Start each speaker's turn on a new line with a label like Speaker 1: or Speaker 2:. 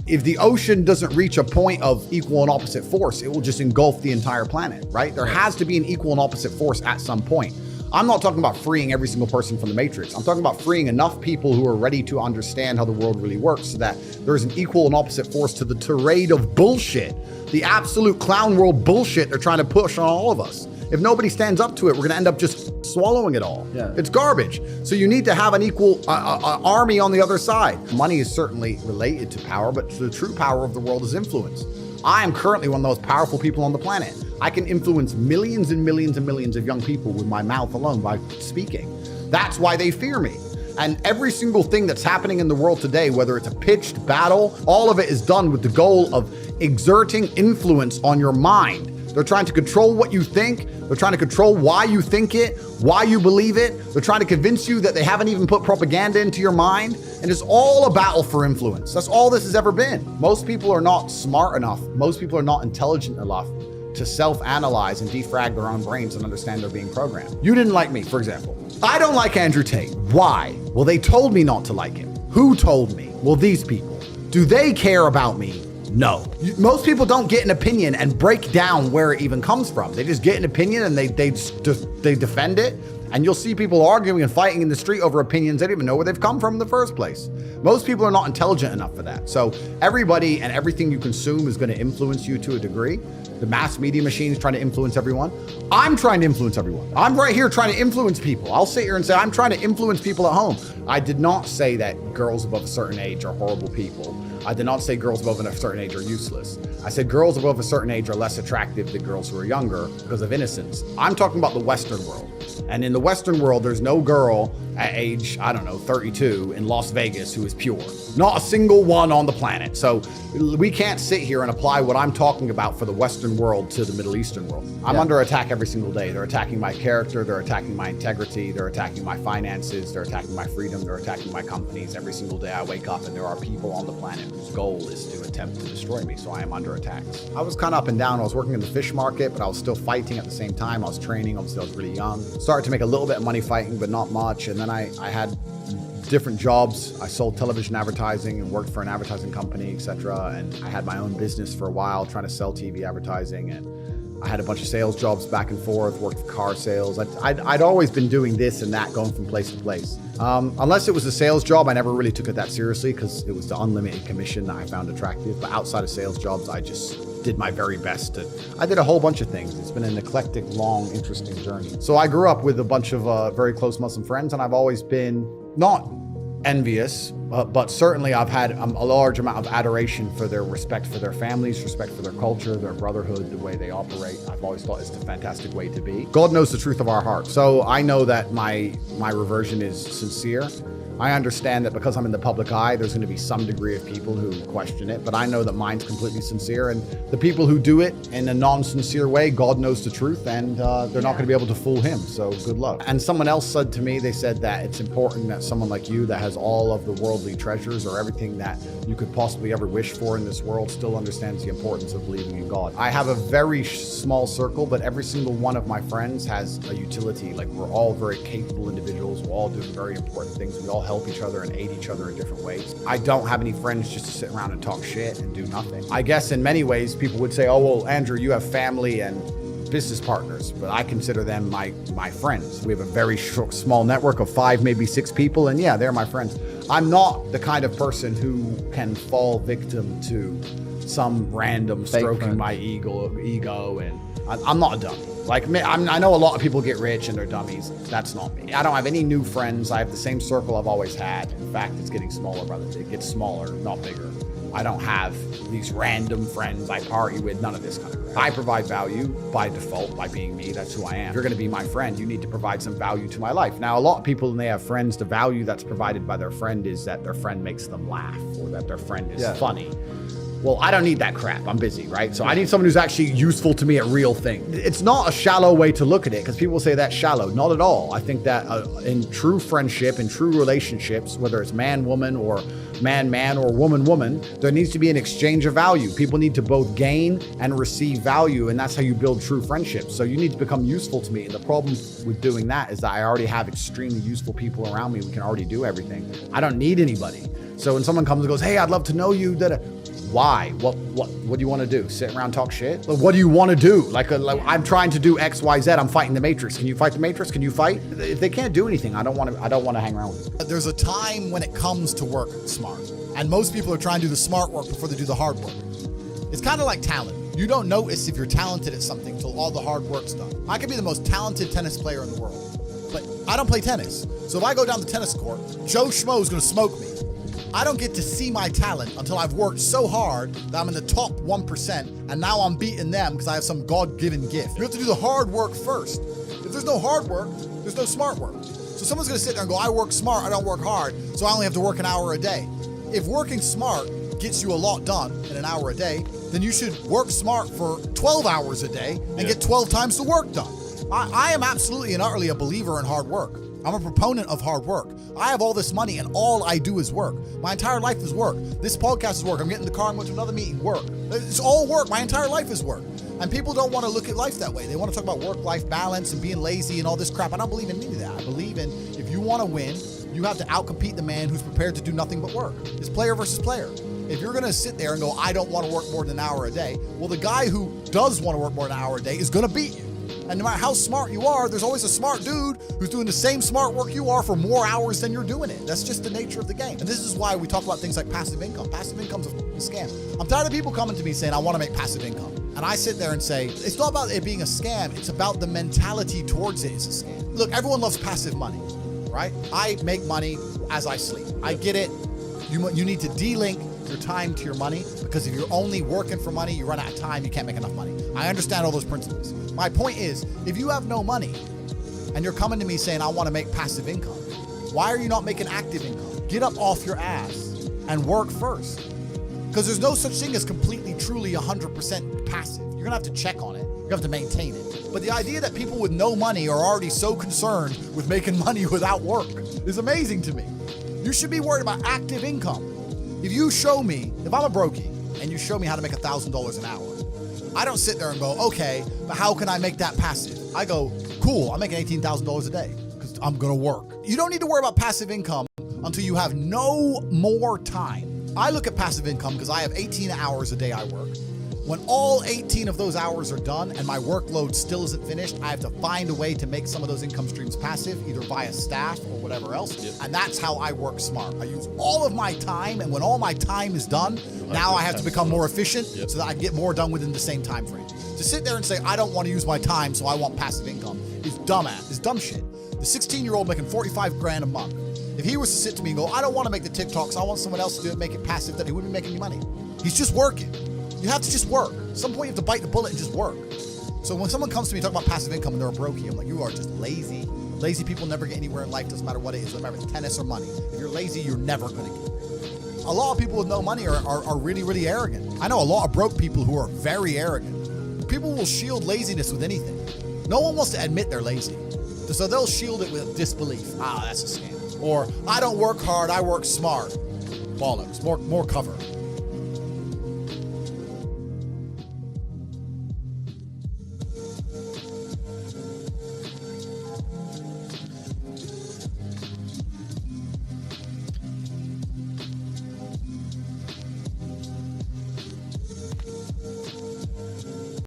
Speaker 1: if the ocean doesn't reach a point of equal and opposite force, it will just engulf the entire planet, right? There has to be an equal and opposite force at some point. I'm not talking about freeing every single person from the matrix. I'm talking about freeing enough people who are ready to understand how the world really works so that there's an equal and opposite force to the tirade of bullshit, the absolute clown world bullshit they're trying to push on all of us. If nobody stands up to it, we're going to end up just swallowing it all. Yeah. It's garbage. So you need to have an equal army on the other side. Money is certainly related to power, but the true power of the world is influence. I am currently one of the most powerful people on the planet. I can influence millions and millions and millions of young people with my mouth alone by speaking. That's why they fear me. And every single thing that's happening in the world today, whether it's a pitched battle, all of it is done with the goal of exerting influence on your mind. They're trying to control what you think. They're trying to control why you think it, why you believe it. They're trying to convince you that they haven't even put propaganda into your mind. And it's all a battle for influence. That's all this has ever been. Most people are not smart enough. Most people are not intelligent enough to self-analyze and defrag their own brains and understand they're being programmed. You didn't like me, for example. I don't like Andrew Tate. Why? Well, they told me not to like him. Who told me? Well, these people. Do they care about me? No. Most people don't get an opinion and break down where it even comes from. They just get an opinion and they defend it. And you'll see people arguing and fighting in the street over opinions they don't even know where they've come from in the first place. Most people are not intelligent enough for that. So everybody and everything you consume is going to influence you to a degree. The mass media machine is trying to influence everyone. I'm trying to influence everyone. I'm right here trying to influence people. I'll sit here and say, I'm trying to influence people at home. I did not say that girls above a certain age are horrible people. I did not say girls above a certain age are useless. I said girls above a certain age are less attractive than girls who are younger because of innocence. I'm talking about the Western world. And in the Western world, there's no girl at age, 32 in Las Vegas who is pure. Not a single one on the planet. So we can't sit here and apply what I'm talking about for the Western world to the Middle Eastern world. I'm under attack every single day. They're attacking my character. They're attacking my integrity. They're attacking my finances. They're attacking my freedom. They're attacking my companies. Every single day I wake up and there are people on the planet whose goal is to attempt to destroy me. So I am under attack. I was kind of up and down. I was working in the fish market, but I was still fighting at the same time. I was training. Obviously, I was really young. Started to make a little bit of money fighting, but not much. And then I had different jobs. I sold television advertising and worked for an advertising company, etc. And I had my own business for a while trying to sell TV advertising. And I had a bunch of sales jobs back and forth, worked for car sales. I'd always been doing this and that, going from place to place. Unless it was a sales job, I never really took it that seriously because it was the unlimited commission that I found attractive. But outside of sales jobs, I just did my very best I did a whole bunch of things. It's been an eclectic, long, interesting journey. So I grew up with a bunch of very close Muslim friends, and I've always been not envious, but certainly I've had a large amount of adoration for their respect for their families, respect for their culture, their brotherhood, the way they operate. I've always thought it's a fantastic way to be. God knows the truth of our hearts. So I know that my reversion is sincere. I understand that because I'm in the public eye, there's going to be some degree of people who question it, but I know that mine's completely sincere, and the people who do it in a non-sincere way, God knows the truth, and they're not going to be able to fool him, so good luck. And someone else said to me, they said that it's important that someone like you that has all of the worldly treasures or everything that you could possibly ever wish for in this world still understands the importance of believing in God. I have a very small circle, but every single one of my friends has a utility. Like, we're all very capable individuals, we're all doing very important things, we all help each other and aid each other in different ways. I don't have any friends just to sit around and talk shit and do nothing. I guess in many ways people would say, oh, well, Andrew, you have family and business partners, but I consider them my friends. We have a very small network of 5, maybe 6 people, and yeah, they're my friends. I'm not the kind of person who can fall victim to some random stroking my ego, and I'm not a dummy. Like, I know a lot of people get rich and they're dummies. That's not me. I don't have any new friends. I have the same circle I've always had. In fact, it's getting smaller, brother. It gets smaller, not bigger. I don't have these random friends I party with, none of this kind of crap. I provide value by default, by being me. That's who I am. If you're going to be my friend, you need to provide some value to my life. Now, a lot of people, when they have friends, the value that's provided by their friend is that their friend makes them laugh or that their friend is funny. Well, I don't need that crap. I'm busy, right? So I need someone who's actually useful to me at real things. It's not a shallow way to look at it because people say that's shallow. Not at all. I think that in true friendship, in true relationships, whether it's man-woman or man-man or woman-woman, there needs to be an exchange of value. People need to both gain and receive value, and that's how you build true friendships. So you need to become useful to me. And the problem with doing that is that I already have extremely useful people around me. We can already do everything. I don't need anybody. So when someone comes and goes, hey, I'd love to know you, Why? What do you want to do? Sit around, talk shit? Like, what do you want to do? Like I'm trying to do X, Y, Z. I'm fighting the Matrix. Can you fight the Matrix? Can you fight? If they can't do anything, I don't want to hang around with them.
Speaker 2: There's a time when it comes to work smart, and most people are trying to do the smart work before they do the hard work. It's kind of like talent. You don't notice if you're talented at something until all the hard work's done. I could be the most talented tennis player in the world, but I don't play tennis. So if I go down the tennis court, Joe Schmo is going to smoke me. I don't get to see my talent until I've worked so hard that I'm in the top 1%, and now I'm beating them because I have some God-given gift. You have to do the hard work first. If there's no hard work, there's no smart work. So someone's going to sit there and go, I work smart, I don't work hard, so I only have to work an hour a day. If working smart gets you a lot done in an hour a day, then you should work smart for 12 hours a day and get 12 times the work done. I am absolutely and utterly a believer in hard work. I'm a proponent of hard work. I have all this money and all I do is work. My entire life is work. This podcast is work. I'm getting in the car and going to another meeting, work. It's all work. My entire life is work. And people don't want to look at life that way. They want to talk about work-life balance and being lazy and all this crap. I don't believe in any of that. I believe in if you want to win, you have to outcompete the man who's prepared to do nothing but work. It's player versus player. If you're going to sit there and go, I don't want to work more than an hour a day, well, the guy who does want to work more than an hour a day is going to beat you. And no matter how smart you are, there's always a smart dude who's doing the same smart work you are for more hours than you're doing it. That's just the nature of the game. And this is why we talk about things like passive income. Passive income's a scam. I'm tired of people coming to me saying, I want to make passive income. And I sit there and say, it's not about it being a scam. It's about the mentality towards it is a scam. Look, everyone loves passive money, right? I make money as I sleep. I get it. You need to de-link your time to your money, because if you're only working for money, you run out of time, you can't make enough money. I understand all those principles. My point is, if you have no money and you're coming to me saying, I want to make passive income, why are you not making active income? Get up off your ass and work first. Because there's no such thing as completely, truly 100% passive. You're going to have to check on it. You're going to have to maintain it. But the idea that people with no money are already so concerned with making money without work is amazing to me. You should be worried about active income. If you show me, if I'm a brokey and you show me how to make $1,000 an hour, I don't sit there and go, okay, but how can I make that passive? I go, cool, I'm making $18,000 a day because I'm going to work. You don't need to worry about passive income until you have no more time. I look at passive income because I have 18 hours a day I work. When all 18 of those hours are done and my workload still isn't finished, I have to find a way to make some of those income streams passive, either via staff or whatever else. Yep. And that's how I work smart. I use all of my time, and when all my time is done, now I have to become more efficient so that I can get more done within the same time frame. To sit there and say, I don't want to use my time, so I want passive income is dumbass. It's dumb shit. The 16-year-old making 45 grand a month, if he was to sit to me and go, I don't want to make the TikToks, I want someone else to do it, make it passive, then he wouldn't be making any money. He's just working. You have to just work. At some point you have to bite the bullet and just work. So when someone comes to me talking about passive income and they're a brokey, I'm like, you are just lazy. Lazy people never get anywhere in life, doesn't matter what it is, doesn't matter if it's tennis or money. If you're lazy, you're never gonna get. A lot of people with no money are really, really arrogant. I know a lot of broke people who are very arrogant. People will shield laziness with anything. No one wants to admit they're lazy. So they'll shield it with disbelief. That's a scam. Or, I don't work hard, I work smart. Bollocks, more cover.